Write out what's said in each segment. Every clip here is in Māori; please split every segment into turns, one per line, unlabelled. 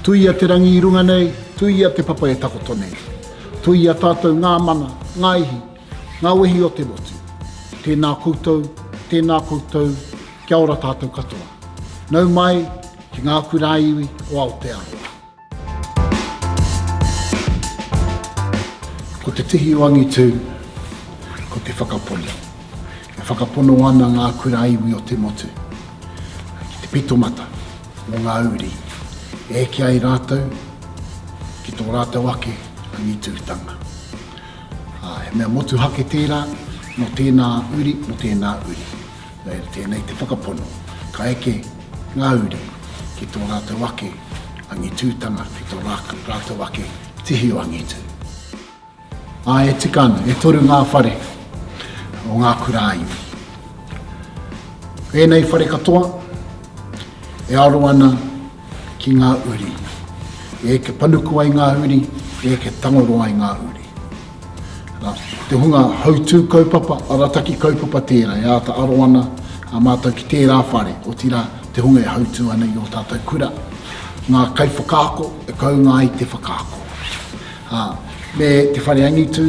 Tui a te rangi I runga nei, tui a te papa e takoto nei. Tui a tātou ngā mana, ngā ihi, ngā wehi o te motu. Tēnā koutou, kia ora tātou katoa. Nau mai ki Ngā Kura Hou o Aotearoa. Ko te tihi o Angitu, ko te whakapono. E whakapono ana Ngā Kura Hou o te motu. Ki te pito mata o ngā uri. E ki ai rātou, ki tō rātou ake, angitutanga. He mea motu hake tērā, no tēnā uri, Tēnei te whakapono, ka eke ngā uri, ki tō rātou ake, angitutanga, ki tō rātou ake, tihi o Angitu. E tika ana, e toru ngā whare o Ngā Kura Hou. Pēnei whare katoa, e aro ana ki ngā uri. E ke panuku ai ngā uri, e ke tangoro ai ngā uri. Te hunga hautū kaupapa, arataki kaupapa tērā, e ata aro ana a mātou ki tērā whare, o tira te hunga e hautū ana I o tātou kura. Ngā kai whakaako, e kaunga ai te whakaako. Me te whare Angitu,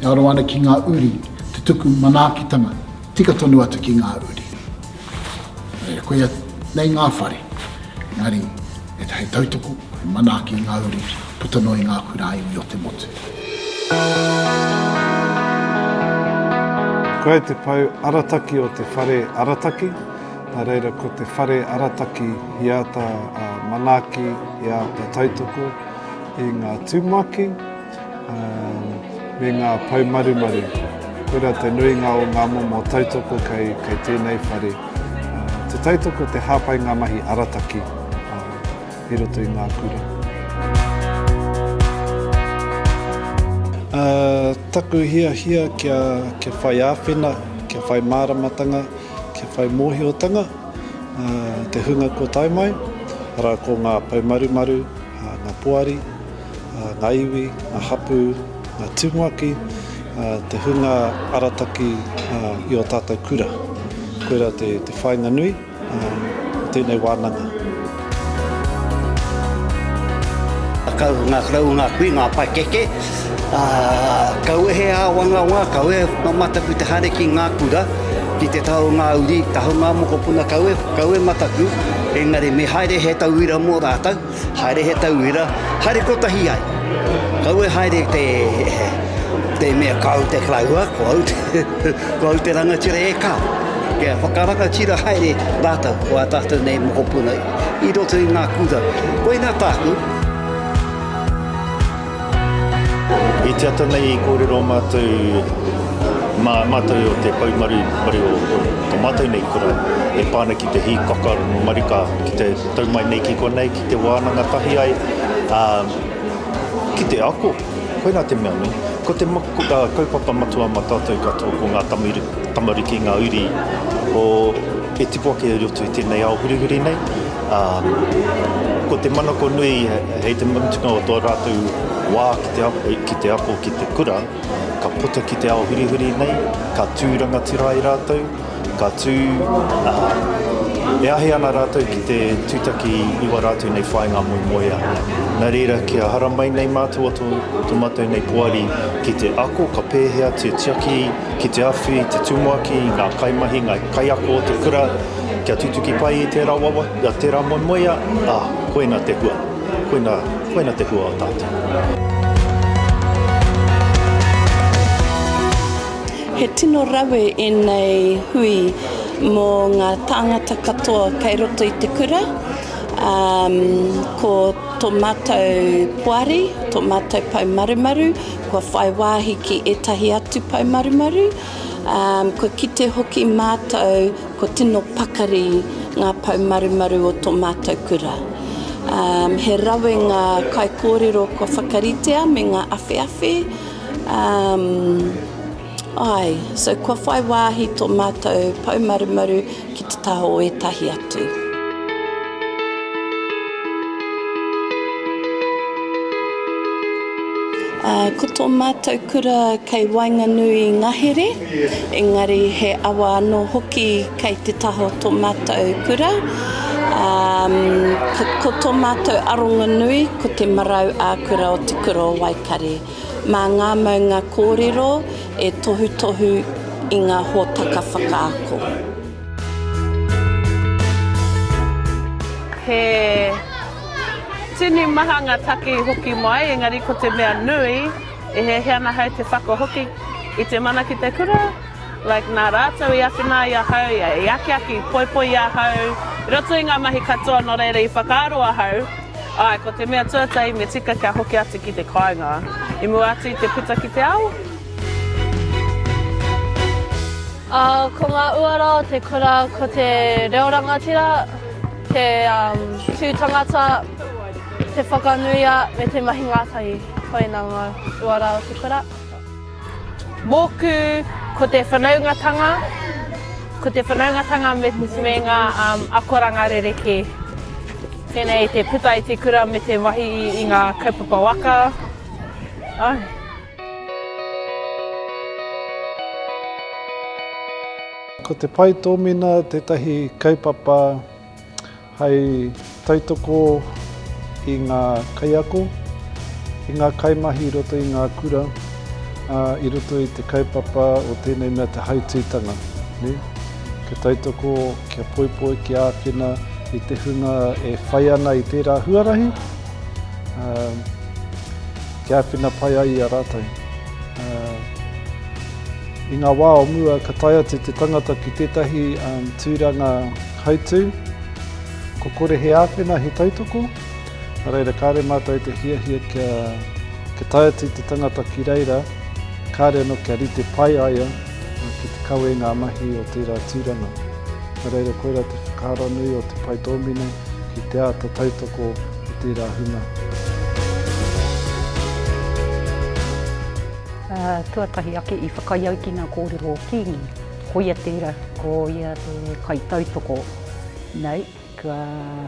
e aro ana ki ngā uri, te tuku manaakitanga, tika tonu atu ki ngā uri. Koia nei ngā whare, ngāri, e te hei tautoko, e manaaki ngā uri, putanoi Ngā Kura Hou o te motu.
Koe te pau arataki o te whare arataki, nā reira ko te whare arataki I ata manaaki, I ata tautoko, I ngā Tumuaki, me ngā pau marumaru. Kura te nuinga o ngā momo tautoko kei tēnei whare. Te tautoko te hāpai ngā mahi arataki, I roto I ngā kura. Taku hia kia whai āwhina, kia whai māramatanga, kia whai mōhiotanga, te hunga ko tai mai, ara ko ngā paumarumaru, ngā poari, ngā iwi, ngā hapu, ngā Tumuaki, te hunga arataki I o tātou kura. Koera te whainga nui, tēnei wānanga.
Kau ngā krau, ngā kui, ngā pai keke. Kau e he āwanga, kau e mataku te hare ki ngā kura, ki te tau ngā uri, tahu ngā mokopuna kau e mataku. Engari me haere he tauira mō rātau, haere he tauira, haere kotahi ai. Kau e haere te mea kau te klaua, ko au te rangatira e kau. Kia whakaranga tira haere rātau, o a tātou nei mokopuna, I roto I ngā kura. Koe nā tāku.
I te ata nei I kōrero mātou o te paumaru o tō mātou nei kura, e pāna ki te hi kakaro no marika, ki te taumai nei ki konei, ki te wānanga tahi ai, ki te ako, koe nā te mea nei. Ko te kaupapa matua ma tātou katoa ko ngā tamariki, ngā uri, o e tipu ake roto I tēnei ao hurihuri nei. Ko te manako nui, hei te manutunga o tō rātou wā ki te ako, ki te kura, ka puta ki te ao hurihuri nei, ka tūranga tira I rātou, ka tū e ahe ana rātou ki te tūtaki iwa rātou nei whainga moia. Nā reira kia haramai nei mātua tō mātou nei poari ki te ako, ka pēhea te tiaki, ki te awhi, te Tumuaki, ngā kaimahi, ngā kaiako o te kura, kia tutuki pai I te rawawa, te rā moia, koe nā te hua. Koe nā te hua o tātou.
He tino rawe I nei hui mō ngā tāngata katoa kei roto I te kura. Ko tō mātou poari, tō mātou paumarumaru, kua whai wāhi ki etahi atu paumarumaru. Ko kite hoki mātou, ko tino pakari ngā paumarumaru o tō mātou kura. He rawe ngā kai kōrero ko whakaritea me ngā awhiawhi. So kua whai wāhi tō mātou paumarumaru ki te taho o etahi atu. Ko tō mātou kura kei Wainga Nui Ngā Here, engari he awa anō hoki kei te taho tō mātou kura. Ko tō mātou aronga nui, ko te marau ākura o te kura o Waikare. Mā ngā maunga kōrero e tohu tohu i ngā hōtaka whakaako.
He tini mahanga taki hoki mai, engari ko te mea nui, e he heana hau te whakahoki i te mana ki te kura. Like nā rātou i awhina i a hau, i aki poipoi i a hau, i roto i ngā mahi katoa no reire i whakaaroa hau. Ai, ko te mea tuatai me tika kia hoki atu ki te kāinga. I mua atu i te puta ki te ao.
Ko ngā uara o te kura, ko te reo rangatira, te tūtangata, te whakanuia me te mahi ngātahi. Koina ngā uara o te kura.
Mōku, ko te whanaungatanga. Ko te whanaungatanga me ngā akoranga rereke. Tēnei te puta i te kura me te mahi i ngā kaupapa waka. Ai.
Ko te Pae Tōmina, tētahi kaupapa hei tautoko i ngā kaiako, i ngā kaimahi i roto i ngā kura, i roto i te kaupapa o tēnei mea te hautūtanga. Ke tautoko, kia poipoi, kia āwhina, i te hunga e whai ana i tērā huarahi, kia āwhina pai ai i a rātai. I ngā wā o mua, ka taia te tangata ki tētahi tūranga hautū, ko kore he āwhina he tautoko, reira kāre mātou te hiahia kia taia te tangata ki reira, kāre anō kia rite pai aia, ki te kawe ngā mahi o tērā tūranga. Reira koera te whakaara nui o te Pae Tōmina ki te ata tautoko i tērā hunga.
Tuatahi ake i whakaiau ki ngā kōrero o Kīngi. Ko ia tērā, ko ia te kai tautoko. Nei, kua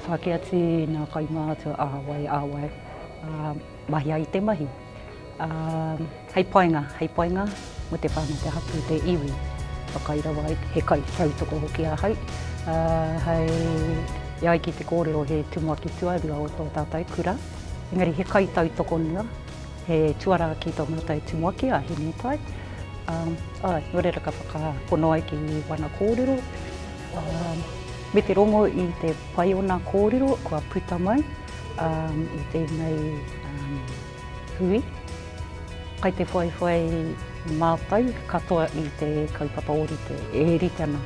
whake atu ngā kai mātua āwai. Mahi ai te mahi. Hei painga, mo te whānau te hatu te iwi. Whakairawa he kai tautoko hoki a hei. Hei iai ki te kōrero he Tumuaki tuarua o tō tātai kura. Engari he kai tautoko nua, he tuara ki tō mātai Tumuaki a he netai. No reira ka whakaponoai ki wana kōrero. Me te rongo i te pai o nā kōrero, kua puta mai i tēnei hui. Kai te whai mātai, katoa i te kaupapa ori te e rite ana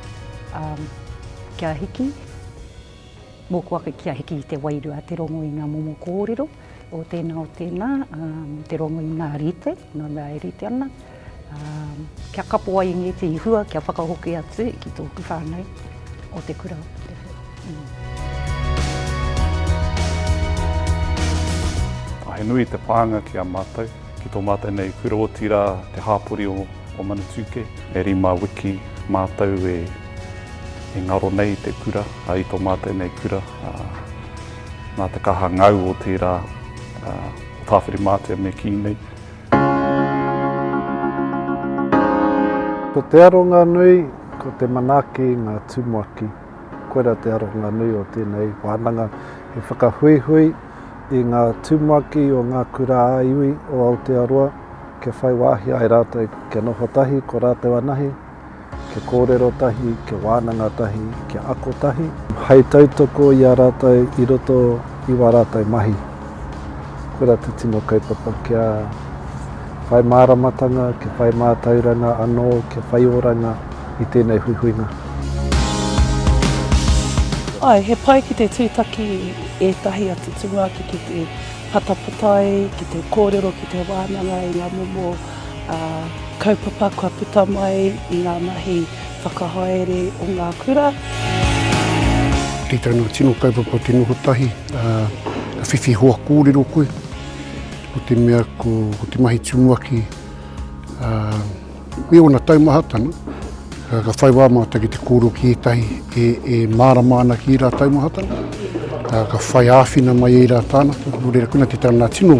kia hiki. Mōku ake kia hiki i te wairua, te rongo i ngā momo kōrero. O tēnā, te rongo i ngā rite, nā mea e rite ana. Kia kapo ai nge te ihua, kia whakahoki atu ki tōku whānau o te kura.
He nui te pānga ki a mātou. Ki tō mātou nei kura o tira te hāpori o Manatuke. E rima wiki mātou e ngaro nei te kura, i tō mātou nei kura. Nā te kaha ngau o tira o tāwhiri mātua me ki nei.
Ko te aronga nui, ko te manaki ngā Tumuaki. Koera te aronga nui o tēnei Wānanga e whakahuihui i ngā Tumuaki o Ngā Kura Hou o Aotearoa, ke whai wāhi ai rātou ke noho tahi, ko rātou anahi, ke kōrero tahi, ke wānanga tahi, ke ako tahi. Hei tautoko i a rātou i roto i wā rātou mahi. Koera te tino kaupapa kia whai māramatanga, ke whai mātauranga anō, ke whai oranga i tēnei huihuinga.
Ai, he pai ki te tūtaki e tahi atu Tumuaki ki te patapatai, ki te kōrero, ki te wānanga i ngā momo kaupapa kua puta mai i ngā mahi whakahaere o ngā kura.
Ki tēnā tino kaupapa tino hotahi, whiwhi hoa kōrero koe, o te mea ko te mahi Tumuaki, me ona taumahatana. Ka whai wāmata ki te kōrero ki etahi e māramāna ki ira taumahatana. Ka whai āwhina mai e ira tāna. Reira kuna te tana tino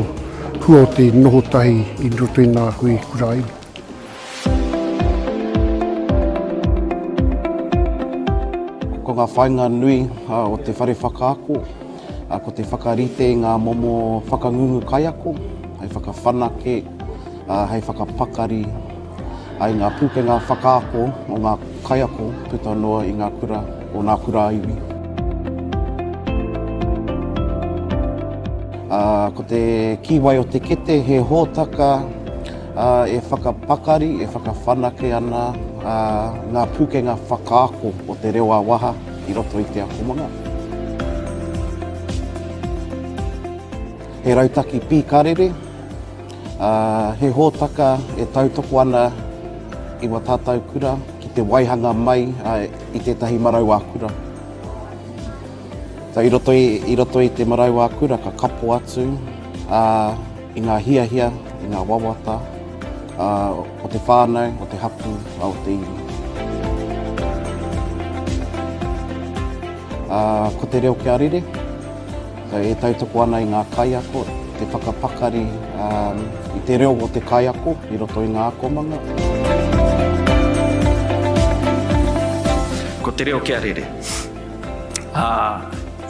hua o te noho tahi i roto i ngā hui kuraini.
Ko ko ngā whainga nui o te whare whakaako, ko te whakarite ngā momo whakangungu kaiako, hei whakawhanake, hei whakapakari, ai ngā pūkenga whakaako o ngā kaiako, puta noa i ngā kura o ngā kura iwi. Ko te Kīwai o te Kete, he hōtaka e whakapakari, e whakawhanake ana ngā pūkenga whakaako o te reo waha i roto i te akomanga. He Rautaki Pī Ka Rere, he hōtaka e tautoko ana i wa tātou kura, ki te waihanga mai i tētahi marau a kura. I roto i te marau a kura, ka kapo atu i ngā hiahia, i ngā wawata, o te whānau, o te hapu, o te iwi. Ko te Reo Kia Rere, e tautoko ana i ngā kaiako, te whakapakari i te reo o te kaiako, i roto i ngā akomanga.
Ko te Reo Kia Rere.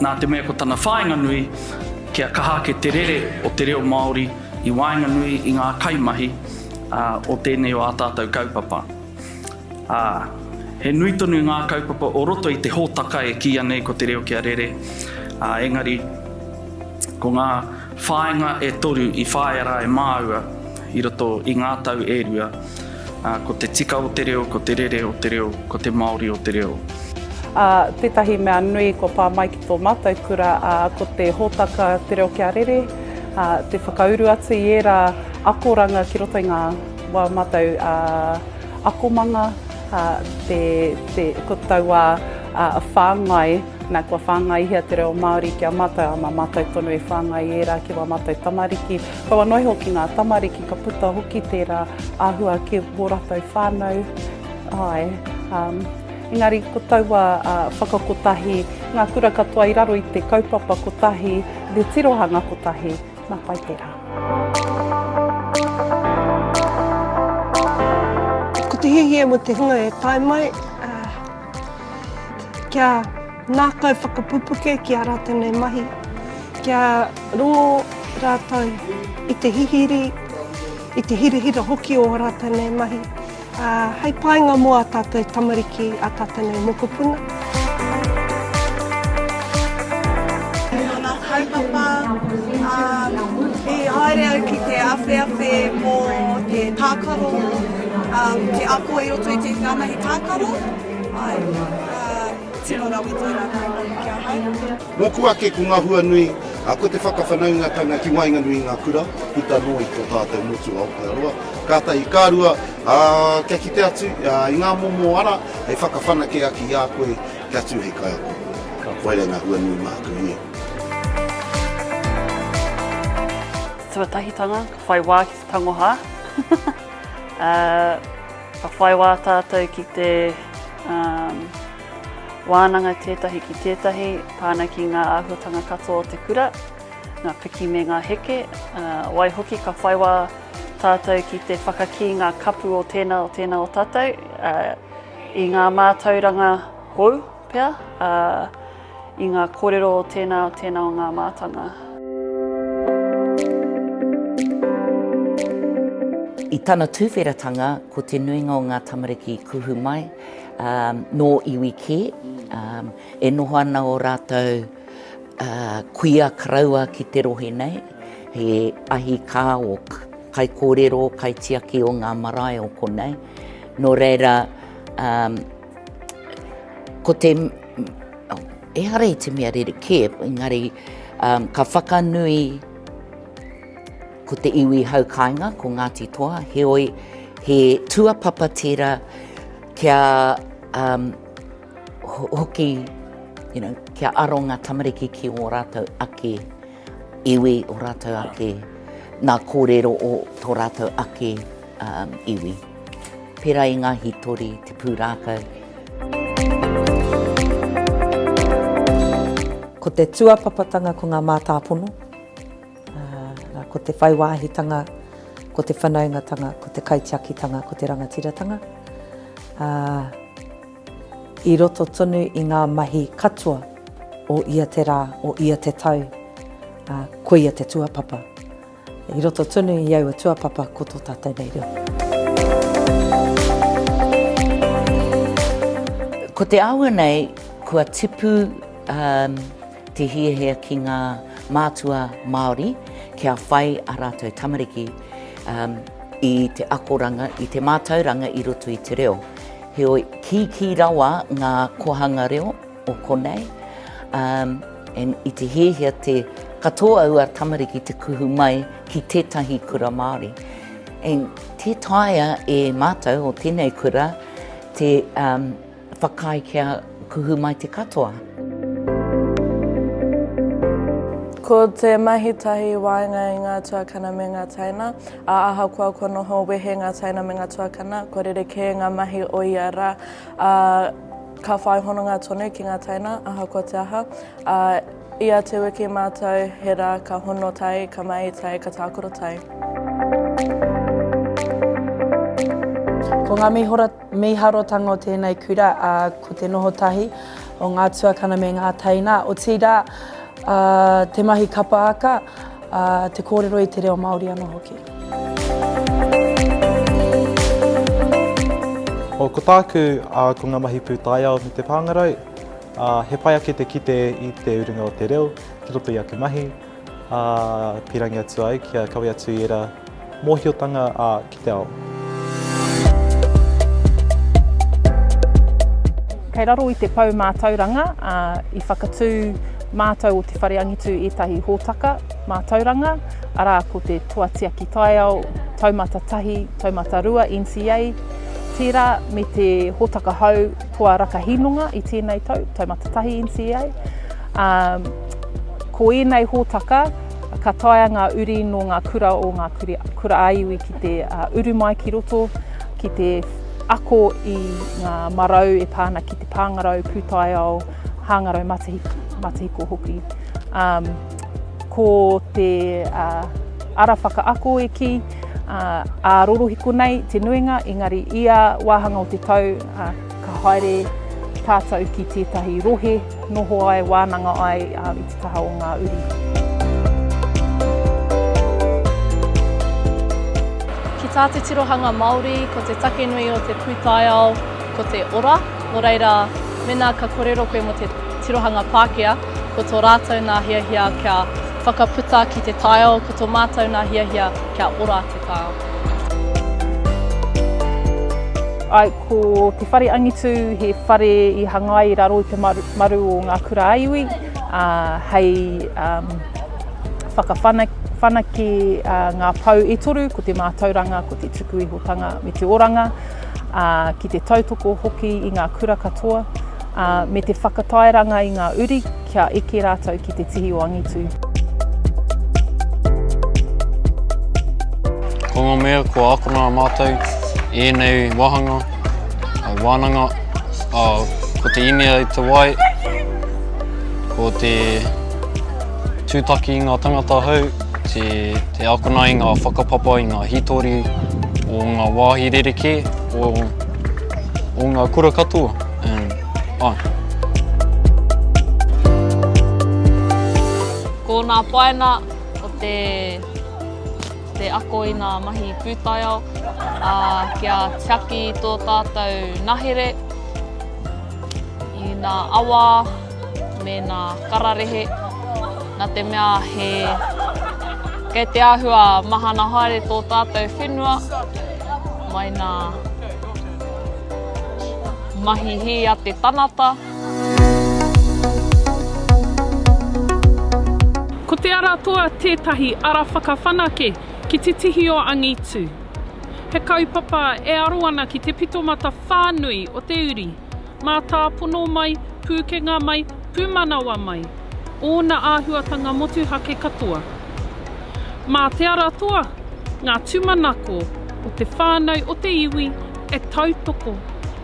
Nā te mea ko tana whainga nui, kia kaha ke te rere o te reo Māori i wainga nui i ngā kaimahi o tēnei o a tātou kaupapa. He nui tonu ngā kaupapa o roto i te hōtaka e kia nei ko te Reo Kia Rere. Engari, ko ngā whainga e toru i whaera e māua i roto i ngā tau e rua. Ko te tika o te reo, ko te rere o te reo, ko te Māori o te reo.
Tētahi mea nui ko pā mai ki tō mātou kura, ko te hōtaka te Reo Kia Rere, te whakauru atu i era akoranga ki roto i ngā wā mātou akomanga, ko taua whāngai, nā kua whāngai hea te reo Māori ki a mātou, ama mātou tonu e whāngai era ki wa mātou tamariki. Kaua noi hoki ngā tamariki, ka puta hoki tērā āhua ki wō rātou whānau. Engari, ko taua whakakotahi, ngā kura katoa i raro i te kaupapa kotahi, te tirohanga kotahi, nā pai tērā.
Ko te hihia mo te hunga e tae mai, kia nākau whakapupuke ki a rātene mahi, kia rongo rātau i te hihiri, i te hirihira hoki o rātene mahi. Hei painga mua a tātou tamariki a tātene mokopuna.
Ngā kaupapa e haere au ki te awhiawhi mō te tākaro, te ako e roto i te ngāmahi tākaro. Tino rawito i rātou kia hau.
Mokua ke ko ngā hua nui, ko te whakawhanaungatanga ki wainga nui ngā kura, puta nui ko tātou motu Aotearoa. Kātai i kārua, kia kite atu, i ngā momo ara, hei whakawhanake aki i a koe, kia atu hei kaiako. Ka koere ngā hua nui māku hia.
Tuatahitanga, ka whai wā ki te tangoha. Ka whai wā tātou ki te wānanga tētahi ki tētahi, pāna ki ngā āhuatanga katoa o te kura, ngā piki me ngā heke. Wai hoki ka whai wā tātou ki te whakaki ngā kapu o tēnā o tātou, i ngā mātauranga hou pia, i ngā kōrero o tēnā o ngā mātanga.
I tāna tūwheratanga, ko te nuinga o ngā tamariki kuhu mai, nō iwi ke, e noho ana o rātou kuia karaua ki te rohe nei, he ahi kā o kai kōrero, kai tiaki o ngā marae o konei. Nō reira, ko te, e hara i te mea rere ke, engari, ka whakanui ko te iwi haukainga, ko Ngāti Toa, he tuapapa tērā kia hoki, kia aronga tamariki ki o rātou ake iwi, o rātou ake nā kōrero o tō rātou ake iwi. Pērā i ngā hitori, te pūrākau.
Ko te tuapapatanga ko ngā mātāpono, ko te whaiwāhitanga, ko te whanaungatanga, ko te kaitiakitanga, ko te rangatiratanga. i roto tonu i ngā mahi katoa o ia te rā, o ia te tau, ko ia te tuapapa. I roto tonu i aua tuapapa ko tō tātou nei reo.
Ko te aua nei, kua tipu te hiahia ki ngā mātua Māori, kia whai a rātou tamariki i te akoranga, i te mātauranga i roto i te reo. Heoi ki rawa ngā kohanga reo o konei, i te hiahia te katoa ua tamariki te kuhu mai ki tētahi kura Māori. Te taia e mātou o tēnei kura te whakai kia kuhu mai te katoa.
Ko te mahitahi waenga i ngā tuakana me ngā taina, a aha kua konoho wehe ngā taina me ngā tuakana, ko rere ke ngā mahi o ia rā, ka whai hononga tonu ki ngā taina, aha kua te aha. Ia te wiki mātou, he rā ka hono tai, ka mai tai, ka tākoro tai.
Ko ngā miharotanga o tēnei kura, ko te noho tahi o ngā tuakana me ngā taina, o tira te mahi kapa aka, te kōrero i te reo Māori anō hoki.
Ko tāku ko ngā mahi pūtaia me te pāngarau, he pai ake te kite i te urunga o te reo, ki roto i ake mahi, pirangi atu ai kia kawe atu i era mōhiotanga ki te ao.
Kei raro i te pau mātauranga, i whakatū mātou o te whare Angitu ētahi hōtaka mātauranga, arā ko te toatia ki Taiea, taumata tahi, taumata rua, NCA, tērā me te hōtaka hou toa rakahinonga i tēnei tau, taumata tahi NCA. Ko ēnei hōtaka, ka taia ngā uri no ngā kura o ngā kura aiwi ki te uru mai ki roto, ki te ako i ngā marau e pāna ki te pāngarau, pūtaiao, hāngarau matahiko hoki. Ko te ara whakaako e ki, a rorohiko nei te nuinga, engari ia wāhanga o te tau, ka haere tātou ki tētahi rohe, noho ai, wānanga ai i te taha o ngā uri.
Ki tā te tirohanga Māori, ko te take nui o te pūtaiao, ko te ora, no reira mena ka kōrero koe mo te tirohanga Pākehā, ko tō rātou nā hiahia kia whakaputa ki te taiao, ko tō mātou nā hiahia kia ora te taiao.
Ai, ko te whare Angitu, he whare i hangai i raro i te maru o ngā kura aiwi, hei whakawhanaki ngā pau e toru, ko te mātauranga, ko te tuku ihotanga me te oranga, ki te tautoko hoki i ngā kura katoa, me te whakatairanga i ngā uri, kia eke rātou ki te tihi o Angitu.
Ko ngā mea, ko ākona mātou, ēnei wahanga, Wānanga, ko te inia i te wai, ko te tūtaki i ngā tangata hou, te akona i ngā whakapapa i ngā hitori o ngā wāhi rereke, o ngā kura katoa.
Ko ngā paena o te ako i ngā mahi pūtaiao, kia tiaki tō tātou nahere, i ngā awa me ngā kararehe, nā te mea kei te āhua mahana haere tō tātou whenua, mai ngā mahi he a te tanata.
Ko te ara toa tētahi ara whakawhanake ki te tihi o Angitu. He kaupapa e aroana ki te pitomata whānui o te uri, mā tāpono mai, pūkenga mai, pūmanawa mai, ōna āhuatanga motuhake katoa. Mā te ara toa, ngā tūmanako o te whānau o te iwi e tautoko,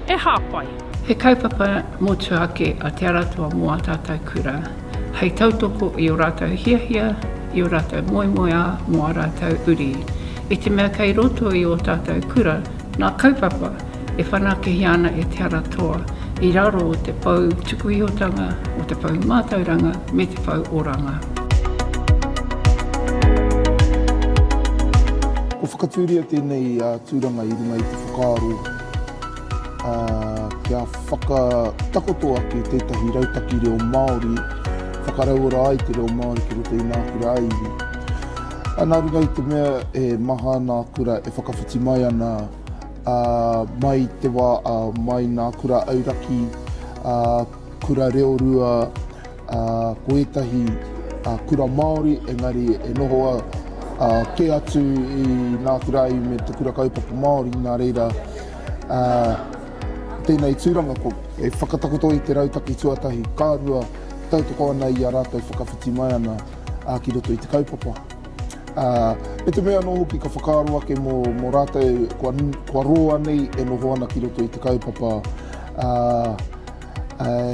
e hāpai.
He kaupapa motuhake a te ara toa mua tātou kura. Hei tautoko i o rātou hiahia, i o rātou moemoea, mo a rātou uri. I te mea kei roto i o tātou kura, nā kaupapa e whanakehi ana e te ara toa. I raro o te pau tukuiotanga, o te pau mātauranga, me te pau oranga.
Ko whakatūria tēnei tūranga i runga i te whakaaro kia whakatakoto ake tētahi Rautaki Reo Māori, whakaraura ai te Reo Māori ki roto i Ngā Kura Hou. Nā runga i te mea e maha Ngā Kura e whakawhiti mai ana mai te wā mai Ngā Kura Auraki, Kura Reo Rua, ko etahi Kura Māori, engari e nohoa ke atu i Ngā Kura Hou me te kura kaupapa Māori, nā reira tēnei tūranga ko e whakatakoto i te Rautaki tuatahi kārua, tautoko ana i a rātou whakawhiti mai ana ki roto i te kaupapa. Me te mea no hoki ka whakaaro ake mō rātou kua roa nei e noho ana ki roto i te kaupapa.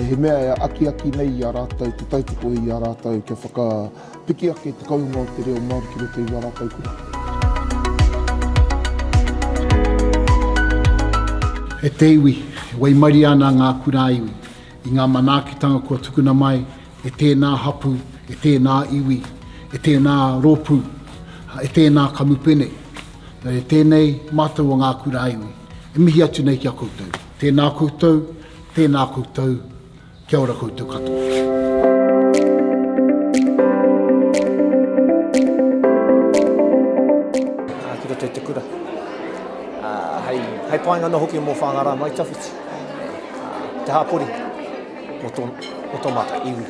He mea aki nei i a rātou, te tautoko i a rātou kia whakapiki ake te kaunga o te Reo Māori ki roto i a rātou kura.
He te iwi, wai mari ana ngā kura iwi, i ngā manaakitanga kua tukuna mai, e tēnā hapu, e tēnā iwi, e tēnā rōpū, e tēnā kamupene, e tēnei mātou o ngā kura iwi. E mihi atu nei kia koutou. Tēnā koutou, kia ora koutou katoa.
Ki roto i te kura. Hei painga no hoki mō whangara mai tawhiti. Te hāpori, o tō mata iwi.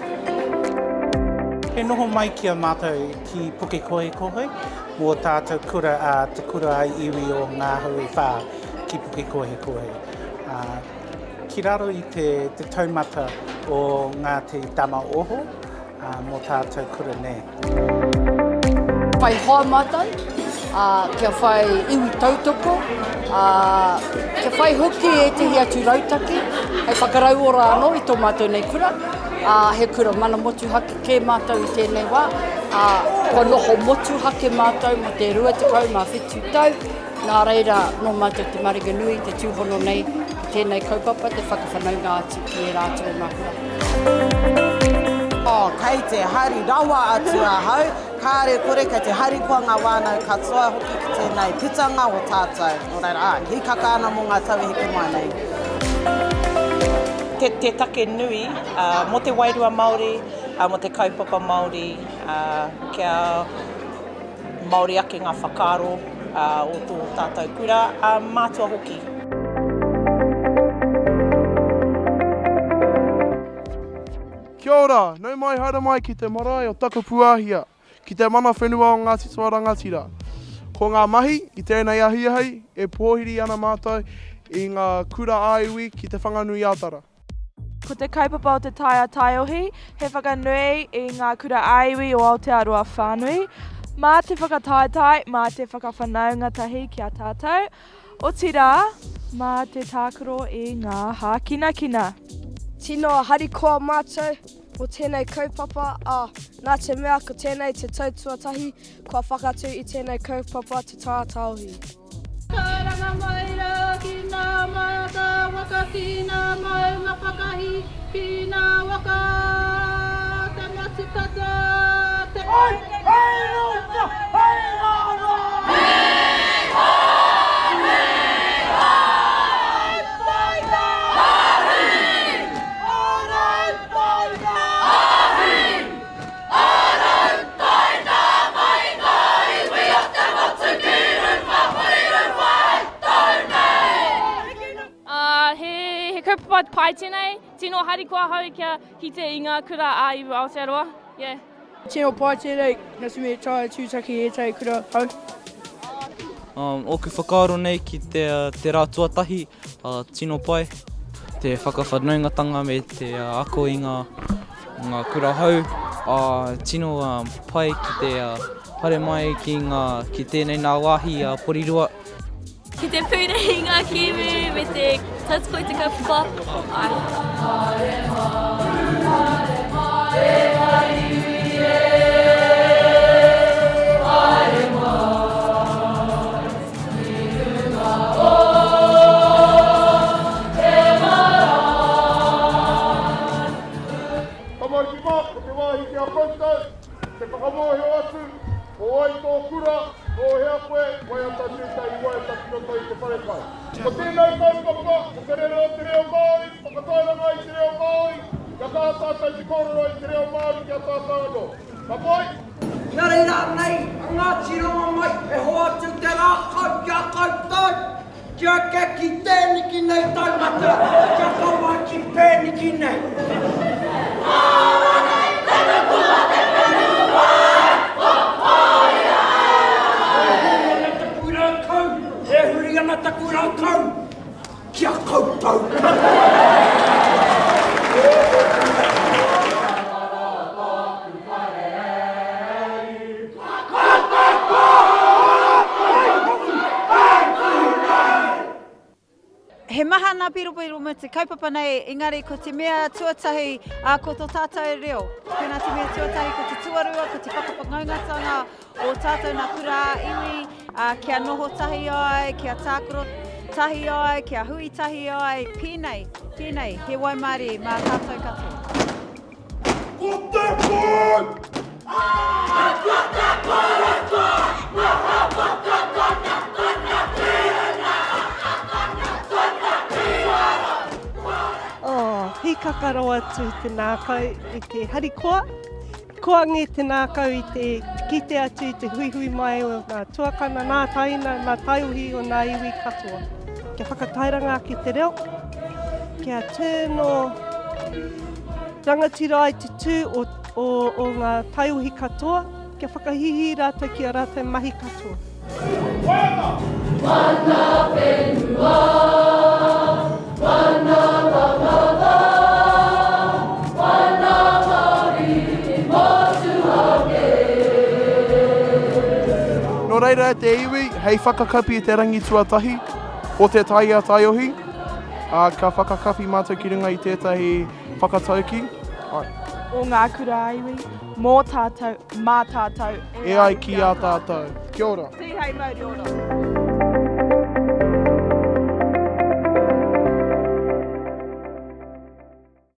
He noho mai kia mātou ki puke kohe kohe, mō tātou kura te kura ai iwi o Ngā Hui whā ki puke kohe kohe. Ki raro i te taumata o ngā te tama oho, mō tātou kura nei.
Whai hoa mātai, kia whai iwi tautoko, kia whai hoki e tehi atu Rautaki, hei whakarau ora anō i tō mātou nei kura, he kura mana motu hake ke mātou i tēnei wā, kua noho motu hake mātou mo te rua tekau mā whetū tau, nā reira no mātou te marika nui, te tūhono nei, ki tēnei kaupapa, te whakawhanaunga atu ki e rātou mā kura.
Kei te hari rawa atu a hau, kāre kore kei te hari kua ngā wānau katoa hoki ki tēnei pitanga o tātou. Nō reira, hi kakāna mō ngā tawi hiki mai nei.
Te take nui, mo te wairua Māori, mo te kaupapa Māori, kia Māori ake ngā whakaaro o tō tātou kura, mātua hoki.
Kia ora, nau mai haere mai ki te marae o Takapuahia, ki te mana whenua o Ngāti Toa Rangatira. Ko ngā mahi, i tēnei ahiahei, e pōhiri ana mātou i ngā kura aiwi ki te whanganui ātara.
Ko te kaupapa o te Taiea Taiohi, he whakanui i ngā kura aiwi o Aotearoa whānui, mā te whakataetai, mā te whakawhanaunga tahi ki a tātou, o tira, mā te tākaro i ngā hākinakina.
Tino hari koa mātou, o tēnei kaupapa, nā te mea ko tēnei te tautuatahi, kua whakatu i tēnei kaupapa te Taiea Taiohi.
Karanga mai rā ki ngā mata waka ki ngā maunga whakahi, ki ngā waka te matukata, te matukata, kaupapa pai tēnei, tino hari kua hau kia ki te i ngā kura aiwi Aotearoa. Yeah.
Tino pai tēnei, nasi me tai tūtaki e te kura hau.
Oku whakaaro nei ki te rā tuatahi, tino pai, te whakawhanaungatanga me te ako i ngā kura hau, tino pai ki te hare mai ki tēnei ngā wāhi Porirua.
Ki te pūrehi ngā kiwi me te tautoko i te kaupapa.
Nā reira nei, ngā tironga mai, e hoa tu te rākau kia koutou. Kia ke ki tēniki nei taumata, kia kaua ki pēniki nei. E huri ana taku rākau, kia koutou.
He maha ngā piropiro me te kaupapa nei, engari ko te mea tuatahi ko tō tātou reo. Tēnā te mea tuatahi ko te tuarua, ko te whakapangaungatanga o tātou Ngā Kura iwi, kia noho tahi ai, kia tākoro tahi ai, kia hui tahi ai, pēnei, he Waimarie mā tātou katoa. Ko te pōi!
Hi kakaro atu te nākau i te harikoa. Koangi te nākau i te kite atu i te huihui mai o ngā tuakana, ngā taina, ngā taiohi o ngā iwi katoa. Kia whakatairanga ki te reo. Kia tēno rangatira ai te tū o ngā taiohi katoa. Kia whakahihi rātou ki a rātou mahi katoa. Mana whenua, mana wangata.
Nō reira te iwi, hei whakakapi te rangi tuatahi o te Taiea Taiohi. Ka whakakapi mātou ki runga i tētahi whakatau ki.
O Ngā Kura iwi, mō tātou, mā tātou.
E ai ki a tātou. Kia ora.
Tihei mauri ora.